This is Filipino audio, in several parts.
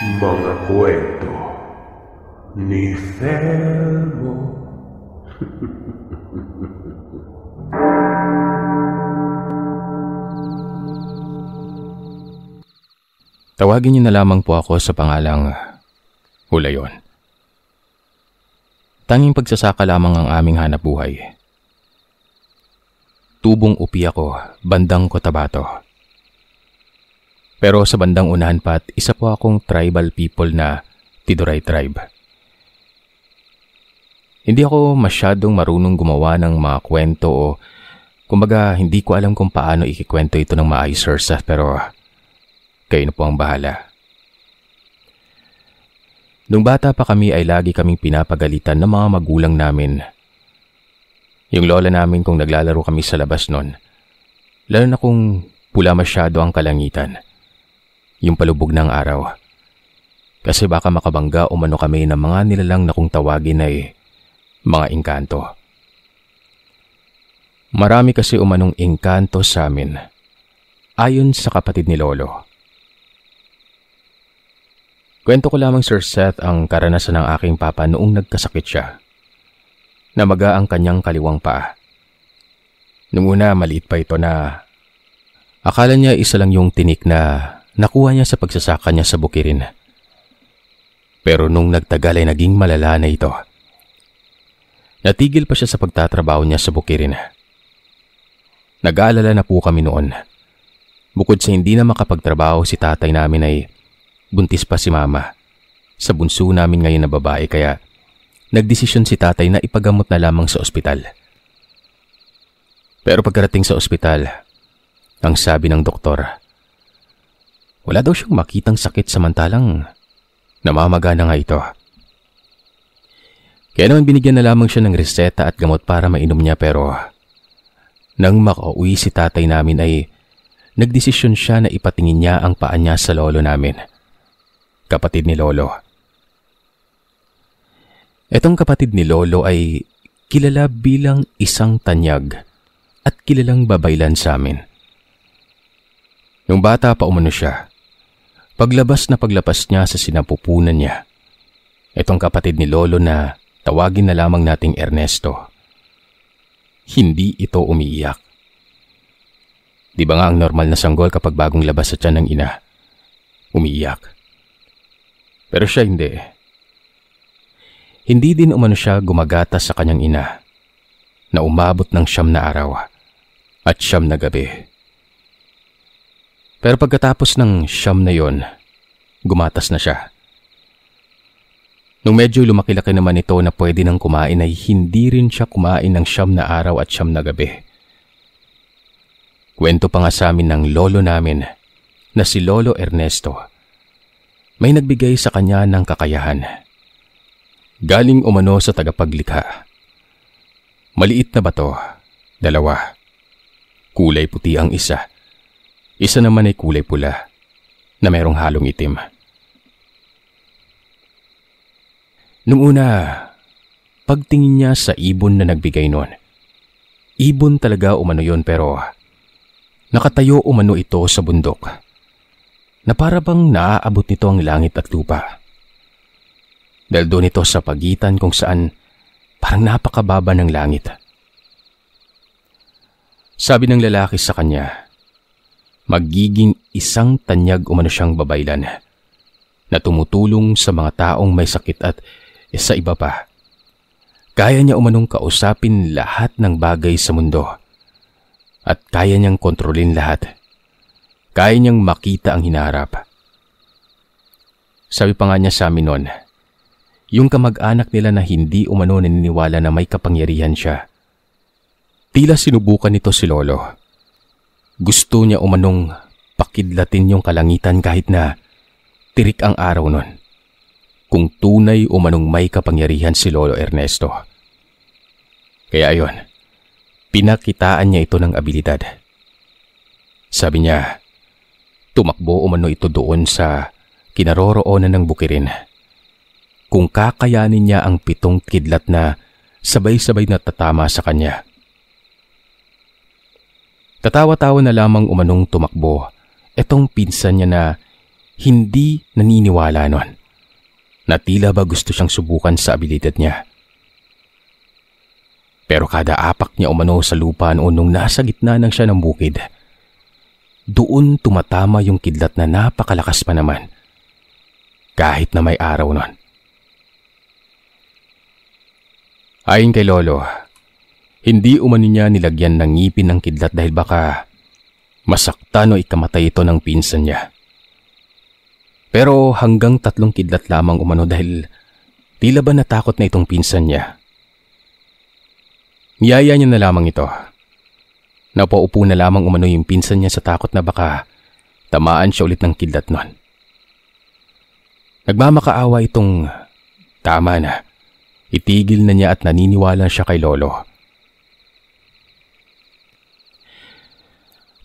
Mga kwento ni Felmo. Tawagin niyo na lamang po ako sa pangalang Hulayon. Tanging pagsasaka lamang ang aming hanapbuhay. Tubong upi ako, bandang Cotabato. Pero sa bandang unahan pa isa po akong tribal people na Tiduray tribe. Hindi ako masyadong marunong gumawa ng mga kwento o kumbaga hindi ko alam kung paano ikikwento ito ng maayos, Sir, pero kayo na po ang bahala. Nung bata pa kami ay lagi kaming pinapagalitan ng mga magulang namin. Yung lola namin kung naglalaro kami sa labas nun, lalo na kung pula masyado ang kalangitan. Yung palubog ng araw. Kasi baka makabangga umano kami ng mga nilalang na kung tawagin ay mga engkanto. Marami kasi umanong engkanto sa amin, ayon sa kapatid ni Lolo. Kwento ko lamang, Sir Seth, ang karanasan ng aking papa noong nagkasakit siya. Namaga ang kanyang kaliwang paa. Nung una, maliit pa ito na akala niya isa lang yung tinik na nakuha niya sa pagsasaka niya sa bukirin. Pero nung nagtagal ay naging malala na ito. Natigil pa siya sa pagtatrabaho niya sa bukirin. Nag-aalala na po kami noon. Bukod sa hindi na makapagtrabaho si tatay namin ay buntis pa si mama sa bunso namin ngayon na babae, kaya nagdesisyon si tatay na ipagamot na lamang sa ospital. Pero pagkarating sa ospital, ang sabi ng doktor, wala daw siyang makitang sakit samantalang namamaga na nga ito. Kaya naman binigyan na lamang siya ng reseta at gamot para mainom niya, pero nang makauwi si tatay namin ay nagdesisyon siya na ipatingin niya ang paa niya sa lolo namin, kapatid ni Lolo. Etong kapatid ni Lolo ay kilala bilang isang tanyag at kilalang babaylan sa amin. Nung bata pa umano siya, paglabas niya sa sinapupunan niya, etong kapatid ni Lolo na tawagin na lamang nating Ernesto, hindi ito umiiyak. Di ba nga ang normal na sanggol kapag bagong labas sa tiyan ng ina? Umiiyak. Pero siya hindi. Hindi din umano siya gumagatas sa kanyang ina na umabot ng 9 na araw at 9 na gabi. Pero pagkatapos ng 9 na yon, gumatas na siya. Nung medyo lumaki-laki naman ito na pwede nang kumain ay hindi rin siya kumain ng 9 na araw at 9 na gabi. Kwento pa nga sa amin ng lolo namin na si Lolo Ernesto, may nagbigay sa kanya ng kakayahan. Galing umano sa tagapaglikha. Maliit na bato, 2. Kulay puti ang isa. Isa naman ay kulay pula na merong halong itim. Nung una, pagtingin niya sa ibon na nagbigay nun, ibon talaga umano yon, pero nakatayo umano ito sa bundok na para bang naaabot nito ang langit at lupa. Dahil doon ito sa pagitan kung saan parang napakababa ng langit. Sabi ng lalaki sa kanya, magiging isang tanyag umano siyang babaylan na tumutulong sa mga taong may sakit at sa iba pa. Kaya niya umanong kausapin lahat ng bagay sa mundo at kaya niyang kontrolin lahat. Kaya niyang makita ang hinaharap. Sabi pa nga niya sa amin noon, yung kamag-anak nila na hindi umano naniniwala na may kapangyarihan siya, tila sinubukan nito si Lolo. Gusto niya umanong pakidlatin yung kalangitan kahit na tirik ang araw nun, kung tunay umanong may kapangyarihan si Lolo Ernesto. Kaya ayon, pinakitaan niya ito ng abilidad. Sabi niya, tumakbo umano ito doon sa kinaroroonan ng bukirin. Kung kakayanin niya ang 7 kidlat na sabay-sabay na tatama sa kanya. Tatawa-tawa na lamang umanong tumakbo etong pinsan niya na hindi naniniwala nun na tila ba gusto siyang subukan sa abilidad niya. Pero kada apak niya umano sa lupa noon nung nasa gitna ng siya ng bukid, doon tumatama yung kidlat na napakalakas pa naman, kahit na may araw nun. Ayon kay Lolo, hindi umano niya nilagyan ng ngipin ng kidlat dahil baka masaktan o ikamatay ito ng pinsan niya. Pero hanggang 3 kidlat lamang umano dahil tila ba natakot na itong pinsan niya. Niyaya niya na lamang ito. Napaupo na lamang umano yung pinsan niya sa takot na baka tamaan siya ulit ng kidlat nun. Nagmamakaawa itong tama na. Itigil na niya at naniniwala siya kay Lolo.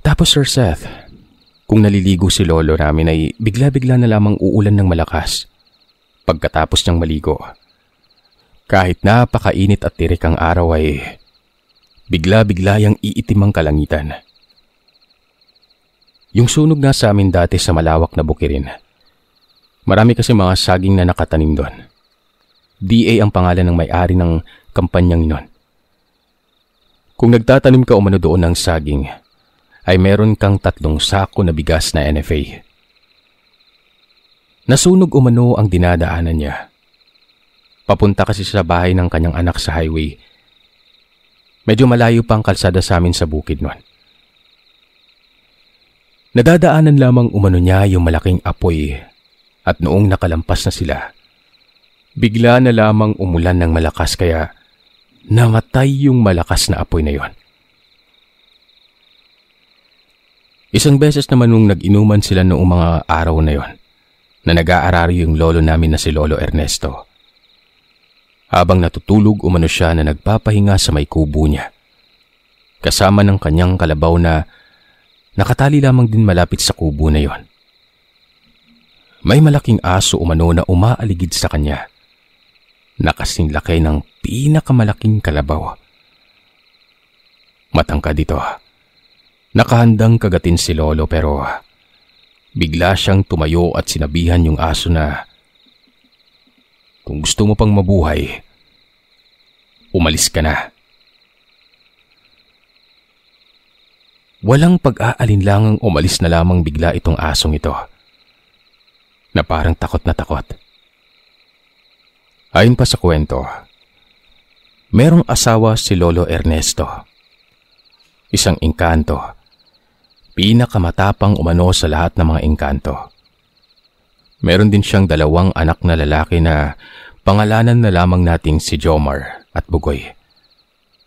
Tapos Sir Seth, kung naliligo si Lolo namin ay bigla-bigla na lamang uulan ng malakas pagkatapos niyang maligo. Kahit napakainit at tirik ang araw ay bigla-bigla yang iitim ang kalangitan. Yung sunog nga sa amin dati sa malawak na bukirin. Marami kasi mga saging na nakatanim doon. DA ang pangalan ng may-ari ng kampanyang inon. Kung nagtatanim ka umano doon ng saging, ay meron kang 3 sako na bigas na NFA. Nasunog umano ang dinadaanan niya. Papunta kasi sa bahay ng kanyang anak sa highway. Medyo malayo pa ang kalsada sa amin sa bukid nun. Nadadaanan lamang umano niya yung malaking apoy at noong nakalampas na sila, bigla na lamang umulan ng malakas kaya namatay yung malakas na apoy na yon. Isang beses naman nung nag-inuman sila noong mga araw na yon, na nag-aararo yung lolo namin na si Lolo Ernesto. Habang natutulog umano siya na nagpapahinga sa may kubo niya, kasama ng kanyang kalabaw na nakatali lamang din malapit sa kubo na yon. May malaking aso umano na umaaligid sa kanya, nakasing laki ng pinakamalaking kalabaw. Matangkad ito. Nakahandang kagatin si Lolo pero bigla siyang tumayo at sinabihan yung aso na kung gusto mo pang mabuhay, umalis ka na. Walang pag-aalinlangang umalis na lamang bigla itong asong ito, na parang takot na takot. Ayon pa sa kwento, merong asawa si Lolo Ernesto. Isang engkanto. Pinakamatapang umano sa lahat ng mga engkanto. Meron din siyang 2 anak na lalaki na pangalanan na lamang nating si Jomar at Bugoy.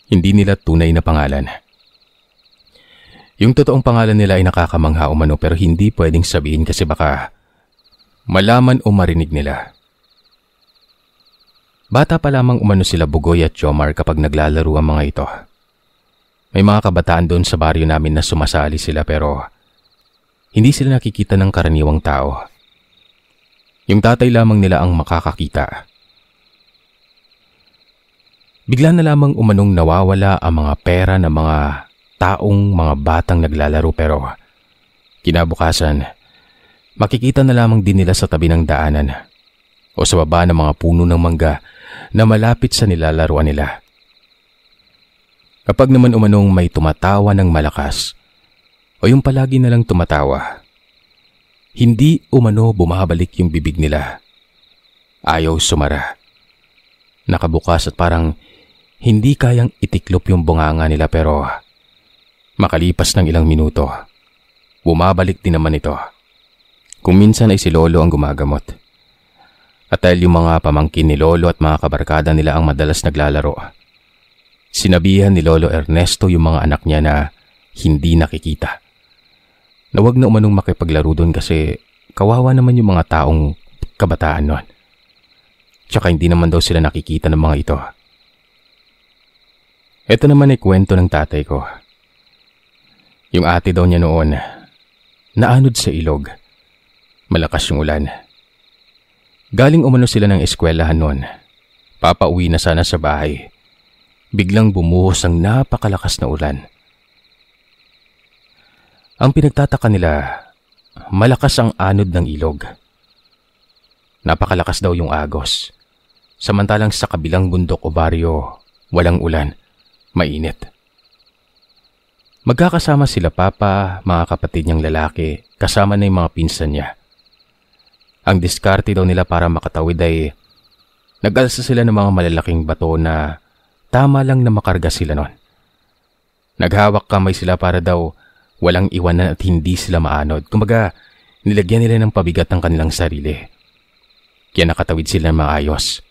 Hindi nila tunay na pangalan. Yung totoong pangalan nila ay nakakamangha umano pero hindi pwedeng sabihin kasi baka malaman o marinig nila. Bata pa lamang umano sila Bugoy at Jomar kapag naglalaro ang mga ito. May mga kabataan doon sa baryo namin na sumasali sila pero hindi sila nakikita ng karaniwang tao. Yung tatay lamang nila ang makakakita. Bigla na lamang umanong nawawala ang mga pera ng mga taong mga batang naglalaro pero kinabukasan, makikita na lamang din nila sa tabi ng daanan o sa baba ng mga puno ng mangga na malapit sa nilalaruan nila. Kapag naman umanong may tumatawa ng malakas o yung palagi na lang tumatawa, hindi umano bumabalik yung bibig nila. Ayaw sumara. Nakabukas at parang hindi kayang itiklop yung bunganga nila pero makalipas ng ilang minuto, bumabalik din naman ito. Kung minsan ay si Lolo ang gumagamot. At dahil yung mga pamangkin ni Lolo at mga kabarkada nila ang madalas naglalaro, sinabihan ni Lolo Ernesto yung mga anak niya na hindi nakikita. Na wag na umanong makipaglaro doon kasi kawawa naman yung mga taong kabataan noon. Tsaka hindi naman daw sila nakikita ng mga ito. Ito naman ay kwento ng tatay ko. Yung ate daw niya noon, naanod sa ilog. Malakas yung ulan. Galing umano sila ng eskwelahan noon. Papauwi na sana sa bahay. Biglang bumuhos ang napakalakas na ulan. Ang pinagtataka nila, malakas ang anod ng ilog. Napakalakas daw yung agos. Samantalang sa kabilang bundok o baryo, walang ulan, mainit. Magkakasama sila papa, mga kapatid niyang lalaki, kasama na yung mga pinsan niya. Ang diskarte daw nila para makatawid ay nag-alsa sila ng mga malalaking bato na tama lang na makarga sila nun. Naghawak kamay sila para daw walang iwanan at hindi sila maanod. Kumbaga, nilagyan nila ng pabigat ng kanilang sarili. Kaya nakatawid sila ng maayos.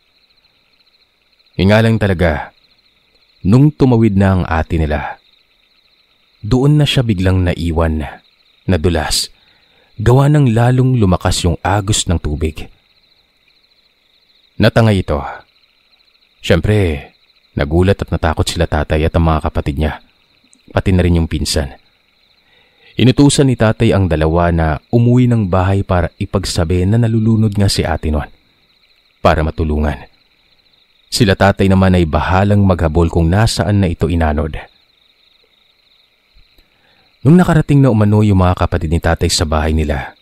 Yung nga lang talaga, nung tumawid na ang ate nila, doon na siya biglang naiwan, nadulas, gawa ng lalong lumakas yung agos ng tubig. Natangay ito. Siyempre, nagulat at natakot sila tatay at ang mga kapatid niya, pati na rin yung pinsan. Inutusan ni tatay ang dalawa na umuwi ng bahay para ipagsabi na nalulunod nga si ate noon, para matulungan. Sila tatay naman ay bahalang maghabol kung nasaan na ito inanod. Nung nakarating na umano yung mga kapatid ni tatay sa bahay nila,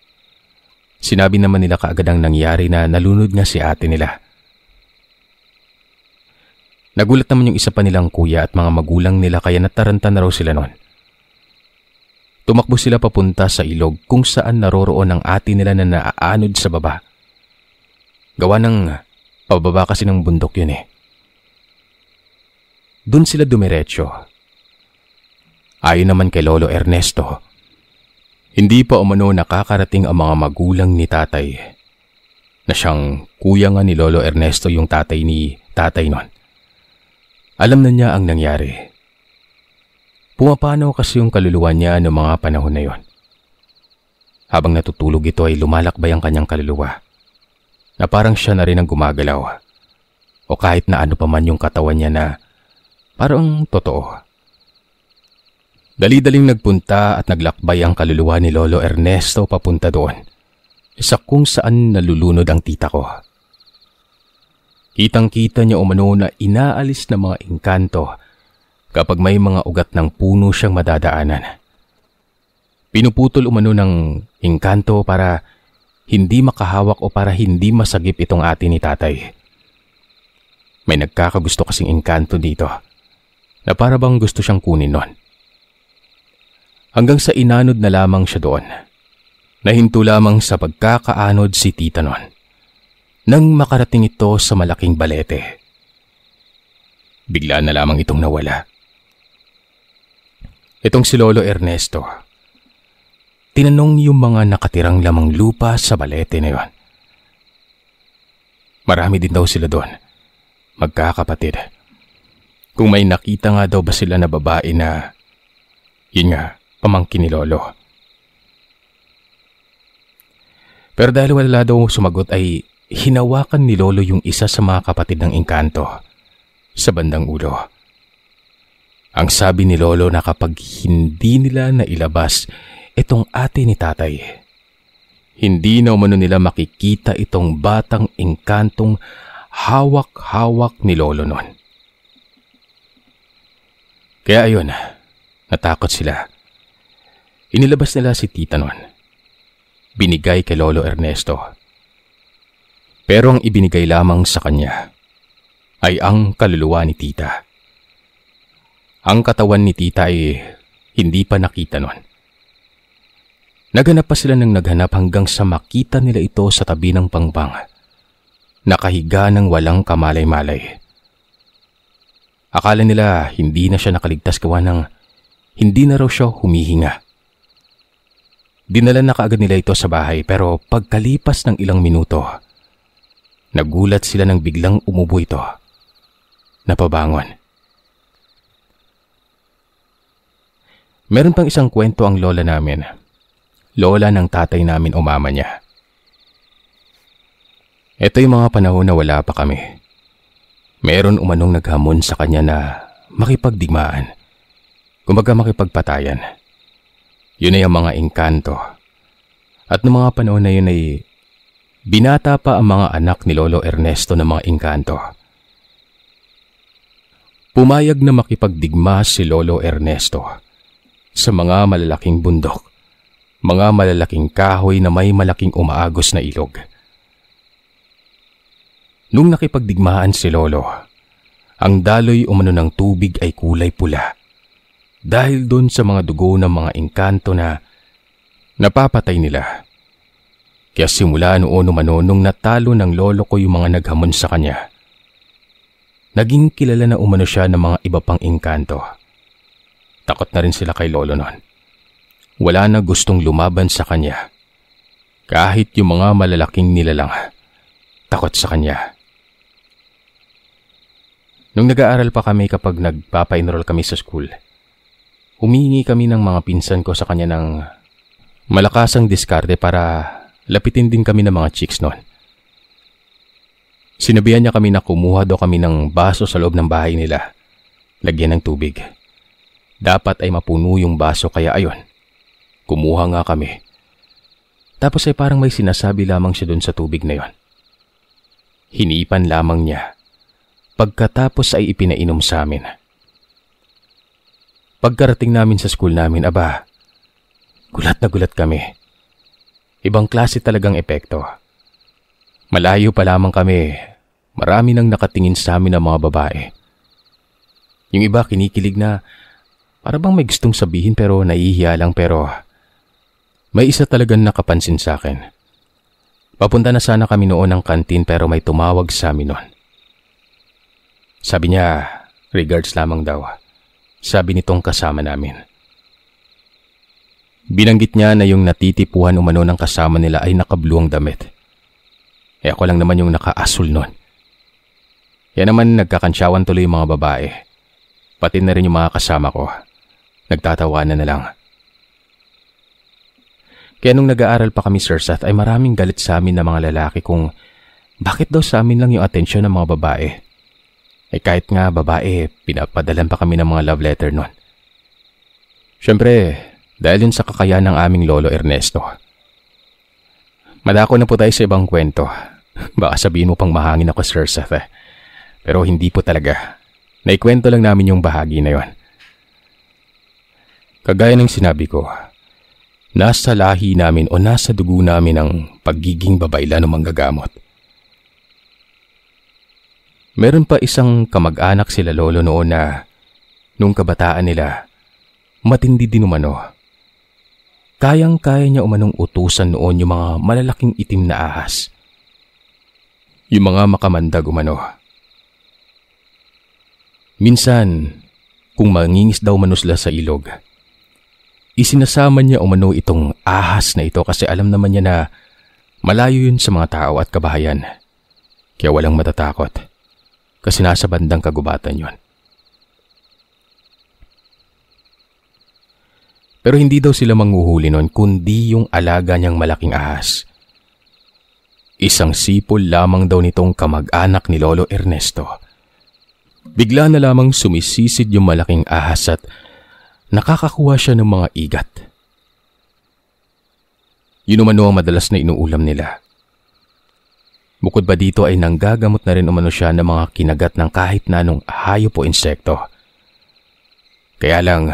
sinabi naman nila kaagad ang nangyari na nalunod nga si ate nila. Nagulat naman yung isa pa nilang kuya at mga magulang nila kaya nataranta na raw sila noon. Tumakbo sila papunta sa ilog kung saan naroroon ang ate nila na naaanod sa baba. Gawa ng pababa kasi ng bundok yun eh. Doon sila dumiretso. Ayon naman kay Lolo Ernesto, hindi pa umano nakakarating ang mga magulang ni tatay, na siyang kuya nga ni Lolo Ernesto yung tatay ni tatay nun. Alam na niya ang nangyari. Pumapanaw kasi yung kaluluwa niya noong mga panahon na yon. Habang natutulog ito ay lumalakbay ang kanyang kaluluwa, na parang siya na rin ang gumagalaw, o kahit na ano pa man yung katawan niya na parang totoo. Dali-daling nagpunta at naglakbay ang kaluluwa ni Lolo Ernesto papunta doon, sa kung saan nalulunod ang tita ko. Kitang-kita niya umano na inaalis na mga engkanto kapag may mga ugat ng puno siyang madadaanan. Pinuputol umano ng engkanto para hindi makahawak o para hindi masagip itong ate ni tatay. May nagkakagusto kasing engkanto dito na para bang gusto siyang kunin nun. Hanggang sa inanod na lamang siya doon. Nahinto lamang sa pagkakaanod si tita nun, nang makarating ito sa malaking balete. Bigla na lamang itong nawala. Itong si Lolo Ernesto, tinanong yung mga nakatirang lamang lupa sa balete na yon. Marami din daw sila doon, magkakapatid. Kung may nakita nga daw ba sila na babae na, yun nga, pamangkin ni Lolo. Pero dahil wala daw sumagot ay hinawakan ni Lolo yung isa sa mga kapatid ng engkanto sa bandang ulo. Ang sabi ni Lolo na kapag hindi nila nailabas itong ate ni tatay, hindi na umano nila makikita itong batang engkantong hawak-hawak ni Lolo nun. Kaya ayun, natakot sila. Inilabas nila si tita nun. Binigay kay Lolo Ernesto. Pero ang ibinigay lamang sa kanya ay ang kaluluwa ni tita. Ang katawan ni tita ay hindi pa nakita nun. Naghanap pa sila ng naghanap hanggang sa makita nila ito sa tabi ng pangpang, nakahiga ng walang kamalay-malay. Akala nila hindi na siya nakaligtas gawa ng hindi na raw siya humihinga. Dinala na kaagad nila ito sa bahay pero pagkalipas ng ilang minuto, nagulat sila nang biglang umubo ito. Napabangon. Meron pang isang kwento ang lola namin. Lola ng tatay namin o mama niya. Ito yung mga panahon na wala pa kami. Meron umanong naghamon sa kanya na makipagdigmaan. Kumbaga makipagpatayan. Yun ay ang mga engkanto. At noong mga panahon na yun ay binata pa ang mga anak ni Lolo Ernesto ng mga engkanto. Pumayag na makipagdigma si Lolo Ernesto sa mga malalaking bundok Mga malalaking kahoy na may malaking umaagos na ilog. Nung nakipagdigmaan si Lolo, ang daloy umano ng tubig ay kulay pula dahil doon sa mga dugo ng mga engkanto na napapatay nila. Kaya simula noon umano nung natalo ng lolo ko yung mga naghamon sa kanya, naging kilala na umano siya ng mga iba pang engkanto. Takot na rin sila kay lolo noon. Wala na gustong lumaban sa kanya. Kahit yung mga malalaking nilalang, takot sa kanya. Nung nag-aaral pa kami kapag nagpapa-enroll kami sa school, humihingi kami ng mga pinsan ko sa kanya ng malakasang diskarte para lapitin din kami ng mga chicks noon. Sinabihan niya kami na kumuha daw kami ng baso sa loob ng bahay nila, lagyan ng tubig. Dapat ay mapuno yung baso kaya ayon, kumuha nga kami. Tapos ay parang may sinasabi lamang siya dun sa tubig na yon. Hinipan lamang niya. Pagkatapos ay ipinainom sa amin. Pagkarating namin sa school namin, aba, gulat na gulat kami. Ibang klase talagang epekto. Malayo pa lamang kami, marami nang nakatingin sa amin ng mga babae. Yung iba kinikilig na para bang may gustong sabihin pero nahihiya lang, pero may isa talagang nakapansin sa akin. Papunta na sana kami noon ng kantin pero may tumawag sa amin noon. Sabi niya, regards lamang daw. Sabi nitong kasama namin. Binanggit niya na yung natitipuhan umano ng kasama nila ay nakabluang damit. Eh ako lang naman yung nakaasul noon. Yan naman nagkakansyawan tuloy yung mga babae. Pati na rin yung mga kasama ko. Nagtatawanan na lang. Kaya nung nag-aaral pa kami, Sir Seth, ay maraming galit sa amin na mga lalaki kung bakit daw sa amin lang yung atensyon ng mga babae. Eh kahit nga babae, pinapadalan pa kami ng mga love letter nun. Siyempre, dahil yun sa kakayahan ng aming lolo Ernesto. Madako na po tayo sa ibang kwento. Baka sabihin mo pang mahangin ako, Sir Seth. Pero hindi po talaga. Naikwento lang namin yung bahagi na yon. Kagaya ng sinabi ko, nasa lahi namin o nasa dugo namin ang pagiging babayla ng manggagamot. Meron pa isang kamag-anak sila lolo noon na nung kabataan nila, matindi din umano. Kayang-kaya niya umanong utusan noon yung mga malalaking itim na ahas. Yung mga makamandag umano. Minsan, kung mangingis daw umano sila sa ilog, isinasama niya umano itong ahas na ito kasi alam naman niya na malayo yun sa mga tao at kabahayan. Kaya walang matatakot. Kasi nasa bandang kagubatan yon. Pero hindi daw sila manghuhuli nun kundi yung alaga niyang malaking ahas. Isang sipol lamang daw nitong kamag-anak ni Lolo Ernesto. Bigla na lamang sumisisid yung malaking ahas at nakakakuha siya ng mga igat. Yun umano ang madalas na inuulam nila. Bukod ba dito ay nanggagamot na rin umano siya ng mga kinagat ng kahit na anong hayop o insekto. Kaya lang,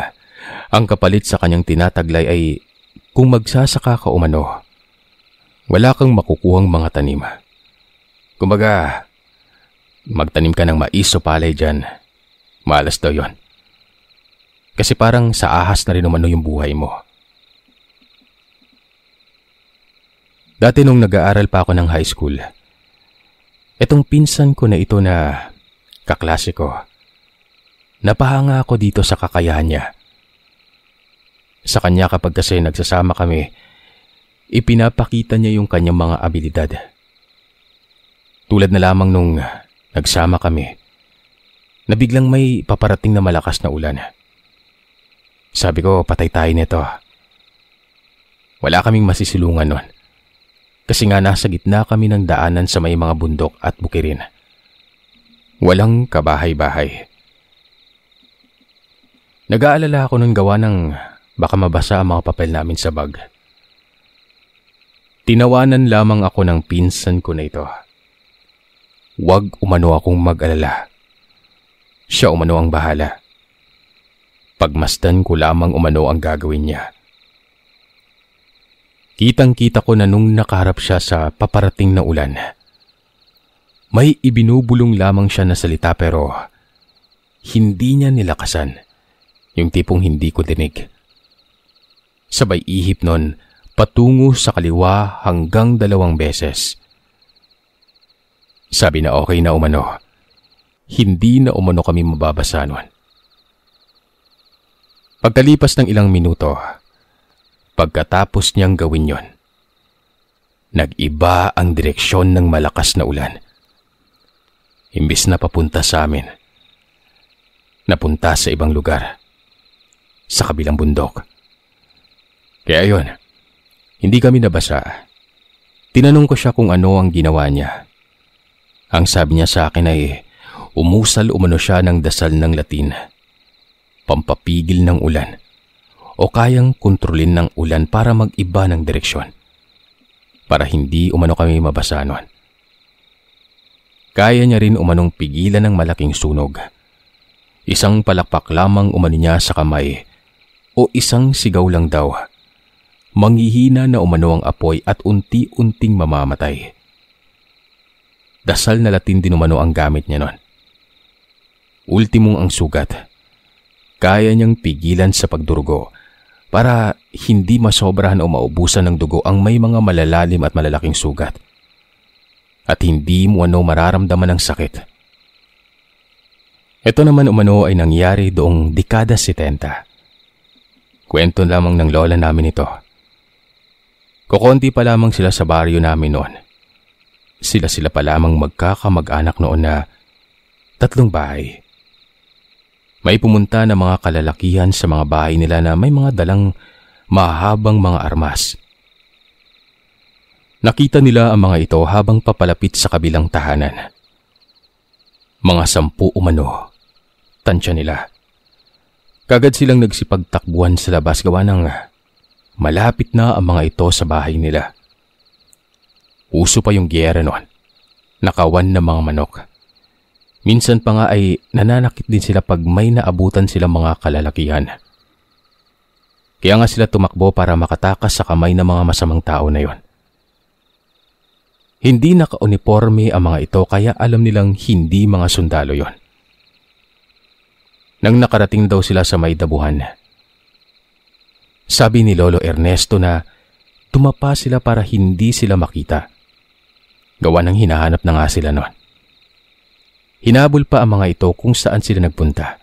ang kapalit sa kanyang tinataglay ay kung magsasaka ka umano, wala kang makukuhang mga tanim. Kumbaga, magtanim ka ng mais o palay dyan. Malas daw yon. Kasi parang sa ahas na rin umano yung buhay mo. Dati nung nag-aaral pa ako ng high school, etong pinsan ko na ito na kaklase ko, napahanga ako dito sa kakayahan niya. Sa kanya kapag kasi nagsasama kami, ipinapakita niya yung kanyang mga abilidad. Tulad na lamang nung nagsama kami, na biglang may paparating na malakas na ulan. Sabi ko, patay tayo nito. Wala kaming masisilungan nun. Kasi nga nasa gitna kami ng daanan sa may mga bundok at bukirin. Walang kabahay-bahay. Nag-aalala ako nung gawa ng baka mabasa ang mga papel namin sa bag. Tinawanan lamang ako ng pinsan ko na ito. Huwag umano akong mag-alala. Siya umano ang bahala. Pagmasdan ko lamang umano ang gagawin niya. Kitang-kita ko na nung nakaharap siya sa paparating na ulan, may ibinubulong lamang siya na salita pero hindi niya nilakasan, yung tipong hindi ko dinig. Sabay ihip nun, patungo sa kaliwa hanggang 2 beses. Sabi na okay na umano, hindi na umano kami mababasa nun. Pagkalipas ng ilang minuto, pagkatapos niyang gawin yon, nag-iba ang direksyon ng malakas na ulan. Imbis na papunta sa amin, napunta sa ibang lugar, sa kabilang bundok. Kaya yun, hindi kami nabasa. Tinanong ko siya kung ano ang ginawa niya. Ang sabi niya sa akin ay umusal umano siya ng dasal ng Latin, pampapigil ng ulan, o kayang kontrolin ng ulan para mag-iba ng direksyon, para hindi umano kami mabasa nun. Kaya niya rin umanong pigilan ng malaking sunog. Isang palakpak lamang umano niya sa kamay o isang sigaw lang daw. Manghihina na umano ang apoy at unti-unting mamamatay. Dasal na Latin din umano ang gamit niya nun. Ultimong ang sugat. Kaya niyang pigilan sa pagdurugo para hindi masobrahan o maubusan ng dugo ang may mga malalalim at malalaking sugat. At hindi mo mararamdaman ng sakit. Ito naman umano ay nangyari doong dekada 70. Kwento lamang ng lola namin ito. Kukonti pa lamang sila sa baryo namin noon. Sila pa lamang magkakamag-anak noon na 3 bahay. May pumunta na mga kalalakihan sa mga bahay nila na may mga dalang mahabang mga armas. Nakita nila ang mga ito habang papalapit sa kabilang tahanan. Mga 10 umano, tansya nila. Kagad silang nagsipagtakbuhan sa labas gawa ng malapit na ang mga ito sa bahay nila. Uso pa yung giyera noon, nakawan ng mga manok. Minsan pa nga ay nananakit din sila pag may naabutan silang mga kalalakihan. Kaya nga sila tumakbo para makatakas sa kamay ng mga masamang tao na yon. Hindi naka-uniforme ang mga ito kaya alam nilang hindi mga sundalo yon. Nang nakarating daw sila sa may dabuhan, sabi ni Lolo Ernesto na tumapa sila para hindi sila makita. Gawa ng hinahanap na nga sila nun. Hinabol pa ang mga ito kung saan sila nagpunta.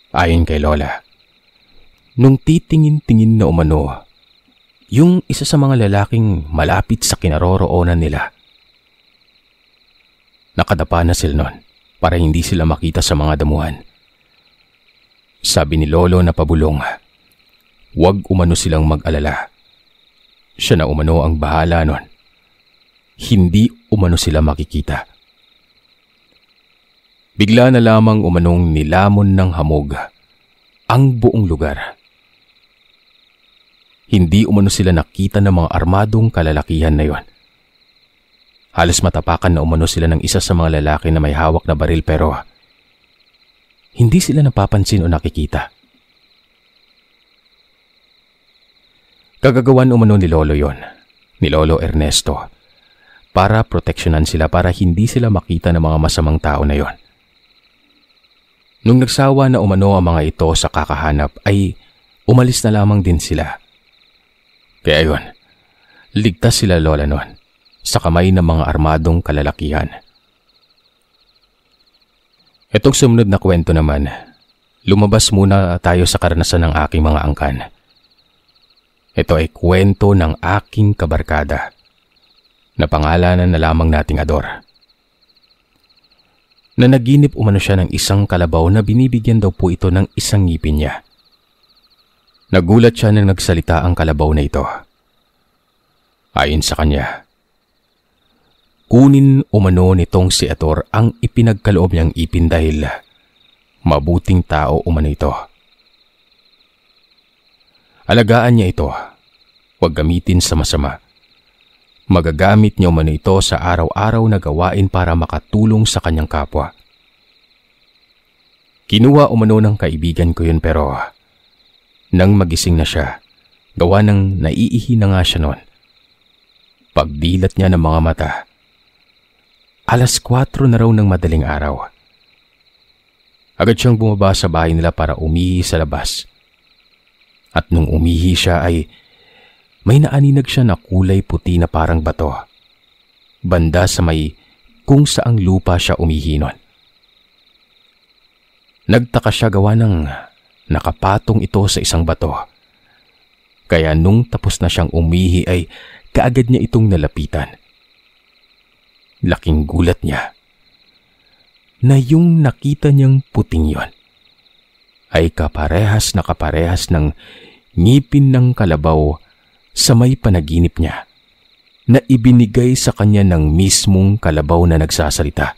Ayon kay Lola, nung titingin-tingin na umano, yung isa sa mga lalaking malapit sa kinaroroonan nila. Nakadapa na sila nun para hindi sila makita sa mga damuhan. Sabi ni Lolo na pabulong, huwag umano silang mag-alala. Siya na umano ang bahala nun. Hindi umano sila makikita. Bigla na lamang umanong nilamon ng hamog ang buong lugar. Hindi umano sila nakita ng mga armadong kalalakihan na yon. Halos matapakan na umano sila ng isa sa mga lalaki na may hawak na baril pero hindi sila napapansin o nakikita. Kagagawan umano ni Lolo yon, ni Lolo Ernesto, para proteksyonan sila para hindi sila makita ng mga masamang tao na yon. Nung nagsawa na umano ang mga ito sa kakahanap ay umalis na lamang din sila. Kaya yun, ligtas sila Lola nun sa kamay ng mga armadong kalalakihan. Itong sumunod na kwento naman, lumabas muna tayo sa karanasan ng aking mga angkan. Ito ay kwento ng aking kabarkada na pangalanan na lamang nating Ador. Na naginip umano siya ng isang kalabaw na binibigyan daw po ito ng isang ngipin niya. Nagulat siya nang nagsalita ang kalabaw na ito. Ayon sa kanya, kunin umano nitong si Ator ang ipinagkaloob niyang ipin dahil mabuting tao umano ito. Alagaan niya ito, huwag gamitin sa masama. Magagamit niya umano ito sa araw-araw na gawain para makatulong sa kanyang kapwa. Kinuha umano ng kaibigan ko yun pero nang magising na siya, Gawa ng naiihi na nga siya noon. Pagdilat niya ng mga mata, 4:00 na raw ng madaling araw. Agad siyang bumaba sa bahay nila para umihi sa labas. At nung umihi siya ay may naaninag siya na kulay puti na parang bato, banda sa may kung saang lupa siya umihi nun. Nagtaka siya gawa ng nakapatong ito sa isang bato. Kaya nung tapos na siyang umihi ay kaagad niya itong nalapitan. Laking gulat niya na yung nakita niyang puting yon ay kaparehas na kaparehas ng ngipin ng kalabaw sa may panaginip niya na ibinigay sa kanya ng mismong kalabaw na nagsasalita.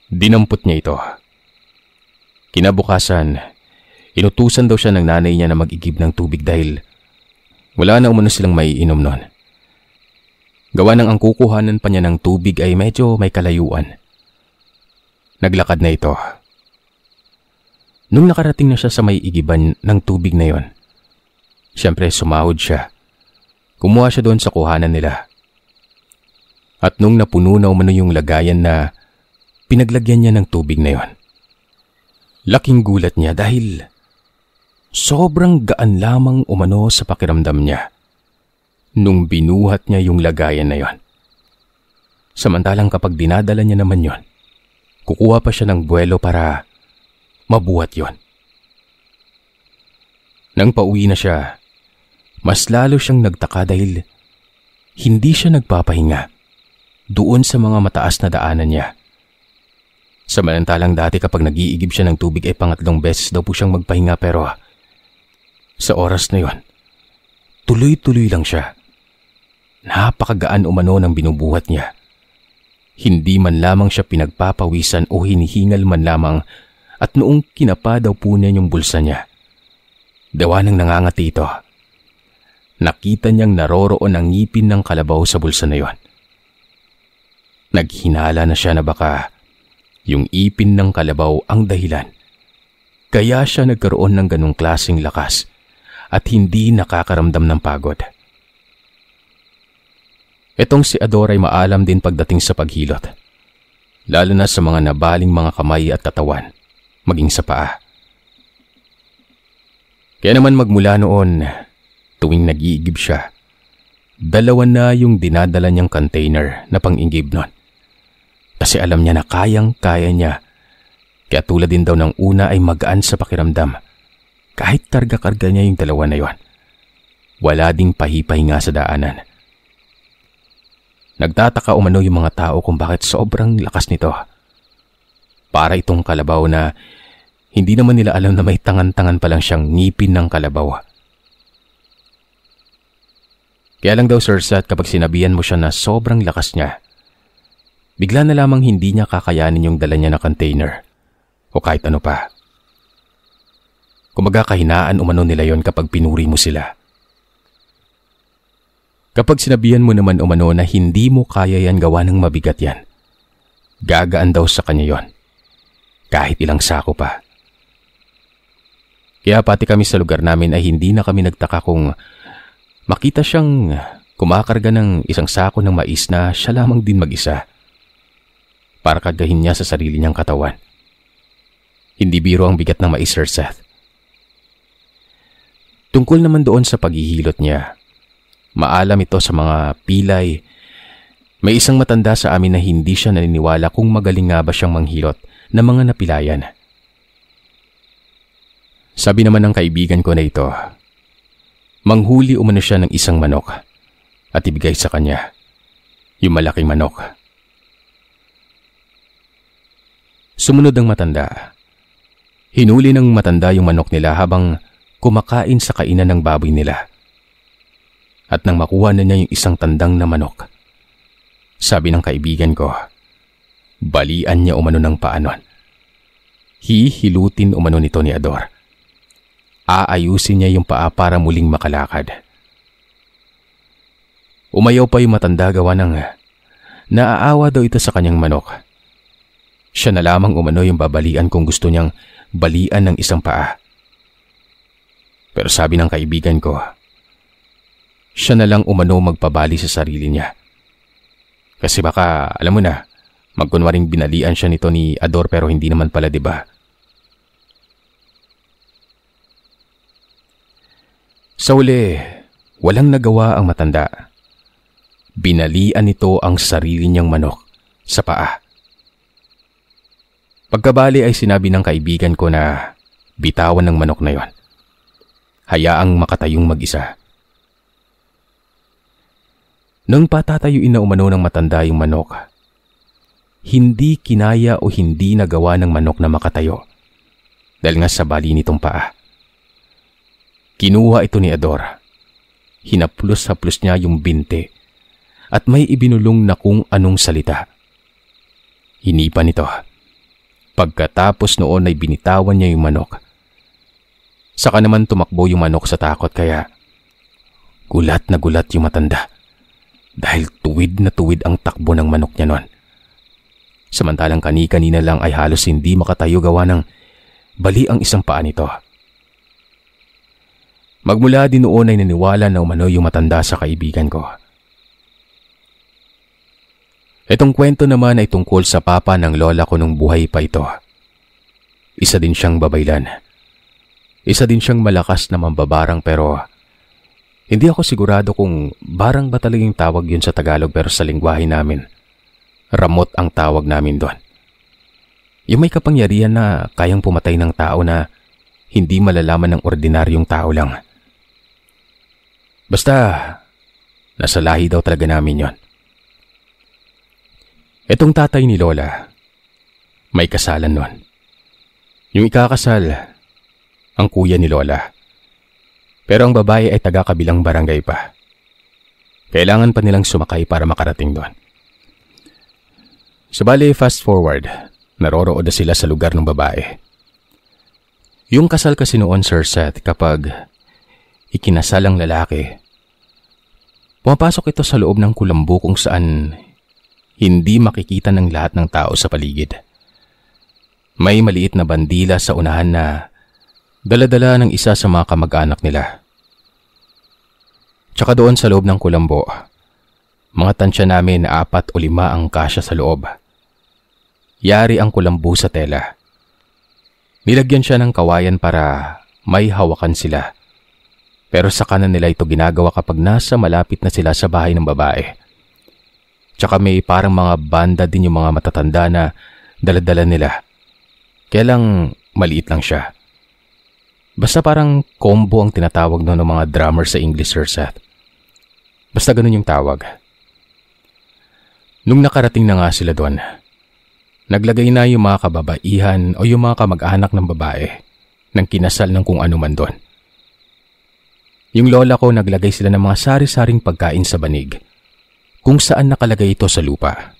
Dinampot niya ito. Kinabukasan, inutusan daw siya ng nanay niya na mag-igib ng tubig dahil wala na umano silang maiinom noon. Gawa ng ang kukuhanan pa niya ng tubig ay medyo may kalayuan. Naglakad na ito. Nung nakarating na siya sa may igiban ng tubig na yon, siyempre sumahod siya. Kumuha siya doon sa kuhanan nila. At nung napuno na umano yung lagayan na pinaglagyan niya ng tubig na yon, laking gulat niya dahil sobrang gaan lamang umano sa pakiramdam niya nung binuhat niya yung lagayan na yon. Samantalang kapag dinadala niya naman yon, kukuha pa siya ng buwelo para mabuhat yon. Nang pauwi na siya, mas lalo siyang nagtaka dahil hindi siya nagpapahinga doon sa mga mataas na daanan niya. Samantalang dati kapag nag-iigib siya ng tubig ay 3 beses daw po siyang magpahinga, pero sa oras na yon, tuloy-tuloy lang siya. Napakagaan umano ng binubuhat niya. Hindi man lamang siya pinagpapawisan o hinihingal man lamang, at noong kinapa daw po niya yung bulsa niya, gawa ng nangangati ito, nakita niyang naroroon ang ngipin ng kalabaw sa bulsa na yon. Naghinala na siya na baka yung ipin ng kalabaw ang dahilan kaya siya nagkaroon ng ganong klaseng lakas at hindi nakakaramdam ng pagod. Itong si Ador ay maalam din pagdating sa paghilot, lalo na sa mga nabaling mga kamay at katawan, maging sa paa. Kaya naman magmula noon, tuwing nag-iigib siya, 2 na yung dinadala niyang container na pang-igib nun. Kasi alam niya na kayang-kaya niya. Kaya tulad din daw ng una ay magaan sa pakiramdam. Kahit karga-karga niya yung 2 na yon, wala ding pahipahinga sa daanan. Nagtataka umano yung mga tao kung bakit sobrang lakas nito. Para itong kalabaw na hindi naman nila alam na may tangan-tangan pa lang siyang ngipin ng kalabaw. Kaya lang daw, Sir Seth, kapag sinabihan mo siya na sobrang lakas niya, bigla na lamang hindi niya kakayanin yung dala niya na container o kahit ano pa. Kumaga kahinaan umano nila yon kapag pinuri mo sila. Kapag sinabihan mo naman umano na hindi mo kaya yan, gawa ng mabigat yan, gagaan daw sa kanya yon, kahit ilang sako pa. Kaya pati kami sa lugar namin ay hindi na kami nagtaka kung makita siyang kumakarga ng 1 sako ng mais na siya lamang din mag-isa, para kagahin niya sa sarili niyang katawan. Hindi biro ang bigat ng mais, Sir Seth. Tungkol naman doon sa paghihilot niya, maalam ito sa mga pilay. May isang matanda sa amin na hindi siya naniniwala kung magaling nga ba siyang manghilot ng mga napilayan. Sabi naman ng kaibigan ko na ito, manghuli umano siya ng 1 manok at ibigay sa kanya yung malaking manok. Sumunod ang matanda. Hinuli ng matanda yung manok nila habang kumakain sa kainan ng baboy nila. At nang makuha na niya yung 1 tandang na manok, sabi ng kaibigan ko, balian niya umano ng paanon. Hihilutin umano nito ni Ador. Aayusin niya yung paa para muling makalakad. Umayaw pa yung matanda, gawa ng naaawa daw ito sa kanyang manok. Siya na lamang umano yung babalian kung gusto niyang balian ng 1 paa. Pero sabi ng kaibigan ko, siya na lang umano magpabali sa sarili niya. Kasi baka, alam mo na, magkunwaring binalian siya nito ni Ador pero hindi naman pala, di ba? Sa uli, walang nagawa ang matanda. Binalian nito ang sarili niyang manok sa paa. Pagkabali ay sinabi ng kaibigan ko na bitawan ng manok na yon. Hayaang makatayong mag-isa. Nang patatayuin na umano ng matanda yung manok, hindi kinaya o hindi nagawa ng manok na makatayo dahil nga sa bali nitong paa. Kinuha ito ni Ador. Hinaplos-haplos niya yung binte at may ibinulong na kung anong salita. Hinipa nito. Pagkatapos noon ay binitawan niya yung manok. Saka naman tumakbo yung manok sa takot kaya gulat na gulat yung matanda dahil tuwid na tuwid ang takbo ng manok niya noon. Samantalang kani-kanina lang ay halos hindi makatayo gawa ng bali ang isang paa nito. Magmula din noon ay naniwala na umano yung matanda sa kaibigan ko. Itong kwento naman ay tungkol sa papa ng lola ko nung buhay pa ito. Isa din siyang babaylan. Isa din siyang malakas na mambabarang pero hindi ako sigurado kung barang ba talagang tawag yun sa Tagalog pero sa lingwahe namin, ramot ang tawag namin doon. Yung may kapangyarihan na kayang pumatay ng tao na hindi malalaman ng ordinaryong tao lang. Basta, nasa lahi daw talaga namin yon. Itong tatay ni Lola, may kasalan nun. Yung ikakasal, ang kuya ni Lola. Pero ang babae ay taga-kabilang barangay pa. Kailangan pa nilang sumakay para makarating doon. Sabali, fast forward, naroroon na sila sa lugar ng babae. Yung kasal kasi noon, Sir Seth, kapag ikinasal ang lalaki, pumapasok ito sa loob ng kulambo kung saan hindi makikita ng lahat ng tao sa paligid. May maliit na bandila sa unahan na dala-dala ng isa sa mga kamag-anak nila. Tsaka doon sa loob ng kulambo, mga tansya namin na 4 o 5 ang kasya sa loob. Yari ang kulambo sa tela. Nilagyan siya ng kawayan para may hawakan sila. Pero sa kanan nila ito ginagawa kapag nasa malapit na sila sa bahay ng babae. Tsaka may parang mga banda din yung mga matatanda na dala-dala nila. Kaya lang maliit lang siya. Basta parang combo ang tinatawag noon ng mga drummer sa English, Sir Seth. Basta ganun yung tawag. Nung nakarating na nga sila doon, naglagay na yung mga kababaihan o yung mga kamag-anak ng babae ng kinasal ng kung ano man doon. Yung lola ko naglagay sila ng mga sari-saring pagkain sa banig kung saan nakalagay ito sa lupa.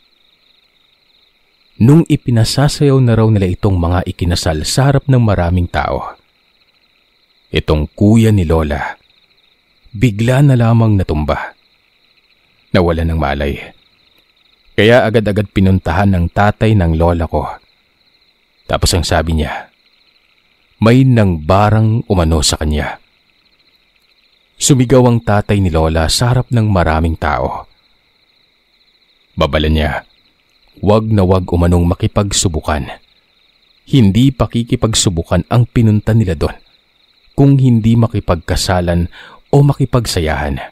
Nung ipinasasayaw na raw nila itong mga ikinasal sa harap ng maraming tao, itong kuya ni Lola bigla na lamang natumba. Nawala ng malay. Kaya agad-agad pinuntahan ng tatay ng lola ko. Tapos ang sabi niya, may nangbarang umano sa kanya. Sumigaw ang tatay ni Lola sa harap ng maraming tao. Babala niya, wag na wag umanong makipagsubukan. Hindi pakikipagsubukan ang pinunta nila doon kung hindi makipagkasalan o makipagsayahan.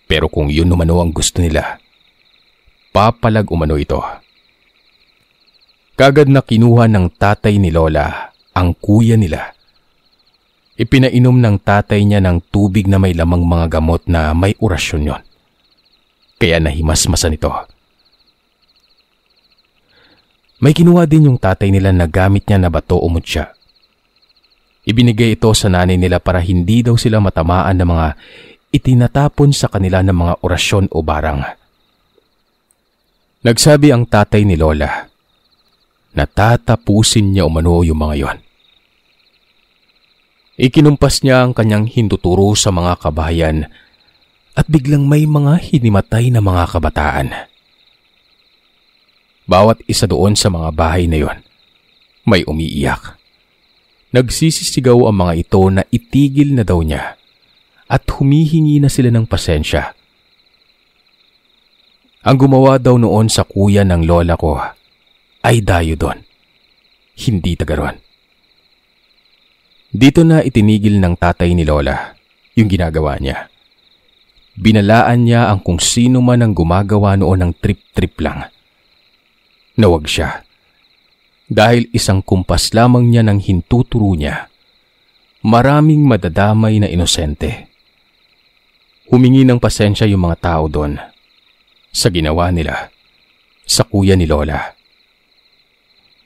Pero kung yun umano ang gusto nila, papalag umano ito. Kagad na kinuha ng tatay ni Lola ang kuya nila. Ipinainom ng tatay niya ng tubig na may lamang mga gamot na may orasyon yon. Kaya nahimasmasan ito. May kinuha din yung tatay nila na gamit niya na bato o mutya. Ibinigay ito sa nanay nila para hindi daw sila matamaan ng mga itinatapon sa kanila ng mga orasyon o barang. Nagsabi ang tatay ni Lola na tatapusin niya umano yung mga yon. Ikinumpas niya ang kanyang hinduturo sa mga kabahayan at biglang may mga hinimatay na mga kabataan. Bawat isa doon sa mga bahay na yon, may umiiyak. Nagsisisigaw ang mga ito na itigil na daw niya at humihingi na sila ng pasensya. Ang gumawa daw noon sa kuya ng lola ko ay dayo doon, hindi taga ron. Dito na itinigil ng tatay ni lola yung ginagawa niya. Binalaan niya ang kung sino man ang gumagawa noon ng trip-trip lang. Nawag siya. Dahil isang kumpas lamang niya ng hintuturo niya, maraming madadamay na inosente. Humingi ng pasensya yung mga tao doon sa ginawa nila sa kuya ni lola.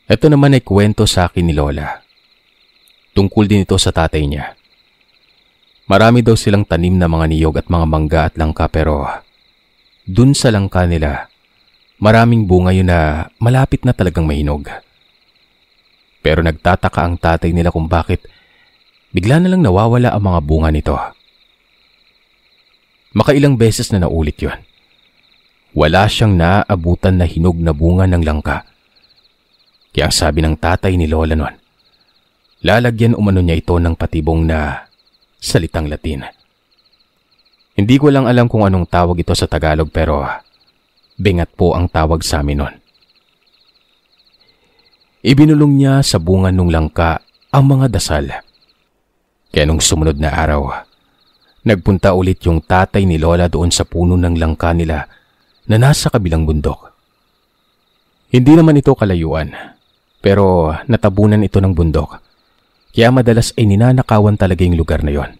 Ito naman ay kwento sa akin ni lola. Tungkol din ito sa tatay niya. Marami daw silang tanim na mga niyog at mga mangga at langka pero dun sa langka nila, maraming bunga yun na malapit na talagang mahinog. Pero nagtataka ang tatay nila kung bakit bigla na lang nawawala ang mga bunga nito. Makailang beses na naulit yun. Wala siyang naaabutan na hinog na bunga ng langka. Kaya ang sabi ng tatay ni lola nun, lalagyan umano niya ito ng patibong na salitang Latin. Hindi ko lang alam kung anong tawag ito sa Tagalog pero bengat po ang tawag sa amin nun. Ibinulong niya sa bunga nung langka ang mga dasal. Kaya nung sumunod na araw, nagpunta ulit yung tatay ni lola doon sa puno ng langka nila na nasa kabilang bundok. Hindi naman ito kalayuan, pero natabunan ito ng bundok. Kaya madalas ay ninanakawan talaga yung lugar na yon.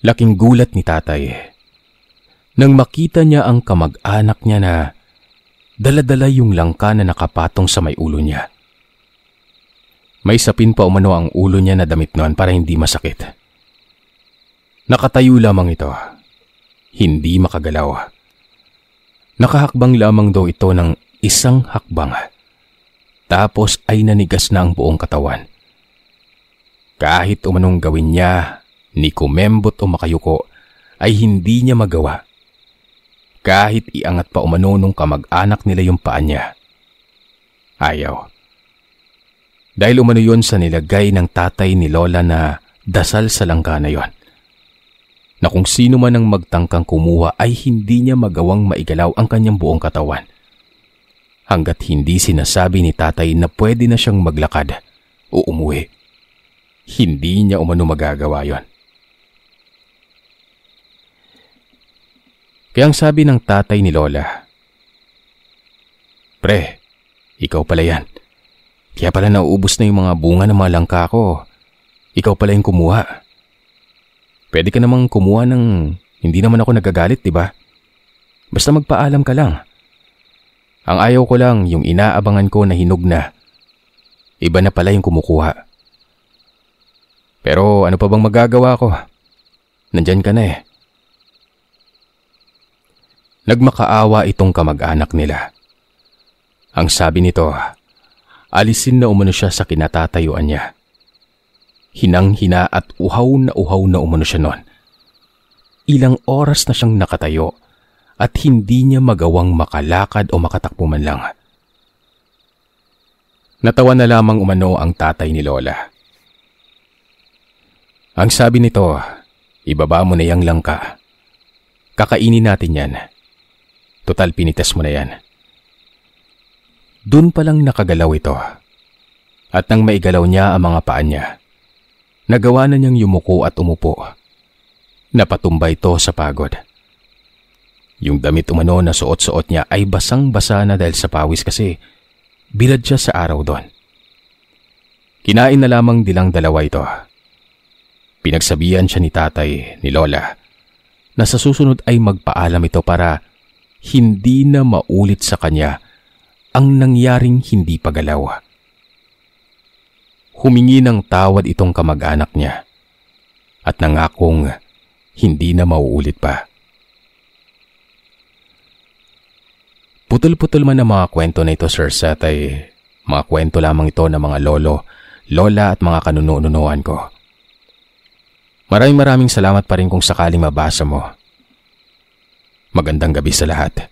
Laking gulat ni tatay nang makita niya ang kamag-anak niya na dala-dala yung langka na nakapatong sa may ulo niya. May sapin pa umano ang ulo niya na damit noon para hindi masakit. Nakatayo lamang ito, hindi makagalaw. Nakahakbang lamang daw ito ng isang hakbang. Tapos ay nanigas na ang buong katawan. Kahit umanong gawin niya, ni kumembot o makayuko, ay hindi niya magawa. Kahit iangat pa umano nung kamag-anak nila yung paa niya. Ayaw. Dahil umano yun sa nilagay ng tatay ni lola na dasal sa langka na yon. Na kung sino man ang magtangkang kumuha ay hindi niya magawang maigalaw ang kanyang buong katawan. Hanggat hindi sinasabi ni tatay na pwede na siyang maglakad o umuwi. Hindi niya umano magagawa yon. Kaya ang sabi ng tatay ni lola, "Pre, ikaw pala yan. Kaya pala nauubos na yung mga bunga ng mga langka ko. Ikaw pala yung kumuha. Pwede ka namang kumuha ng hindi naman ako nagagalit, di ba? Basta magpaalam ka lang. Ang ayaw ko lang yung inaabangan ko na hinog na. Iba na pala yung kumukuha. Pero ano pa bang magagawa ko? Nandyan ka na eh." Nagmakaawa itong kamag-anak nila. Ang sabi nito, alisin na umano siya sa kinatatayuan niya. Hinang-hina at uhaw na umano siya noon. Ilang oras na siyang nakatayo at hindi niya magawang makalakad o makatakbo man lang. Natawa na lamang umano ang tatay ni lola. Ang sabi nito, ibaba mo na yang langka. Kakainin natin yan. Total pinites mo na yan. Doon palang nakagalaw ito. At nang maigalaw niya ang mga paa niya, nagawa na niyang yumuko at umupo. Napatumba ito sa pagod. Yung damit umano na suot-suot niya ay basang-basa na dahil sa pawis kasi bilad siya sa araw doon. Kinain na lamang nilang dalawa ito. Pinagsabihan siya ni tatay, ni lola, na sa susunod ay magpaalam ito para hindi na maulit sa kanya ang nangyaring hindi pagalaw. Humingi ng tawad itong kamag-anak niya at nangakong hindi na mauulit pa. Putol-putol man ang mga kwento na ito, Sir Seth, ay mga kwento lamang ito ng mga lolo, lola at mga kanununuan ko. Maraming salamat pa rin kung sakaling mabasa mo. Magandang gabi sa lahat.